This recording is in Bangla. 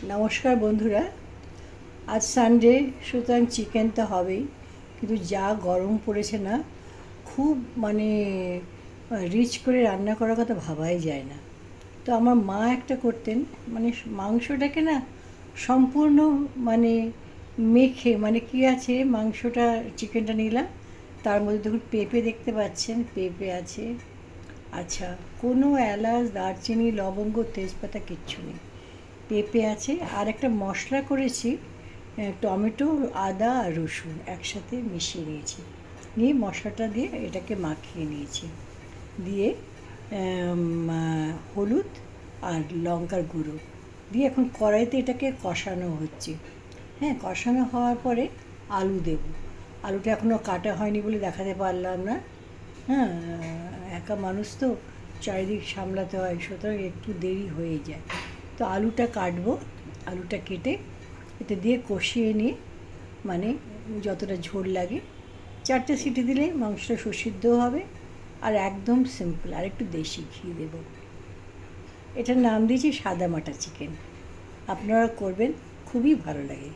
নমস্কার বন্ধুরা। আজ সানডে, সুতরাং চিকেন তো হবেই, কিন্তু যা গরম পড়েছে না, খুব রিচ করে রান্না করার কথা ভাবাই যায় না। তো আমার মা একটা করতেন, মাংসটাকে না সম্পূর্ণ মানে মেখে, কি আছে, মাংসটা চিকেনটা নিলাম, তার মধ্যে দেখুন পেঁপে দেখতে পাচ্ছেন, পেঁপে আছে, আচ্ছা, কোনো এলাচ, দারচিনি, লবঙ্গ, তেজপাতা কিচ্ছু নেই, পেঁপে আছে। আর একটা মশলা করেছি, টমেটো, আদা আর রসুন একসাথে মিশিয়ে নিয়েছি, নিয়ে মশলাটা দিয়ে এটাকে মাখিয়ে নিয়েছি, দিয়ে হলুদ আর লঙ্কার গুঁড়ো দিয়ে এখন কড়াইতে এটাকে কষানো হচ্ছে। হ্যাঁ, কষানো হওয়ার পরে আলু দেব। আলুটা এখনও কাটা হয়নি বলে দেখাতে পারলাম না। হ্যাঁ, একা মানুষ তো, চারিদিক সামলাতে হয়, সুতরাং একটু দেরি হয়ে যায়। তো আলুটা কাটবো, আলুটা কেটে এতে দিয়ে কষিয়ে নিয়ে, মানে যতটা ঝোল লাগে, 4টে সিটি দিলে মাংসটা সুসিদ্ধ হবে। আর একদম সিম্পল, আর একটু দেশি ঘি দেব। এটার নাম দিয়েছি সাদা মাটা চিকেন। আপনারা করবেন, খুবই ভালো লাগে।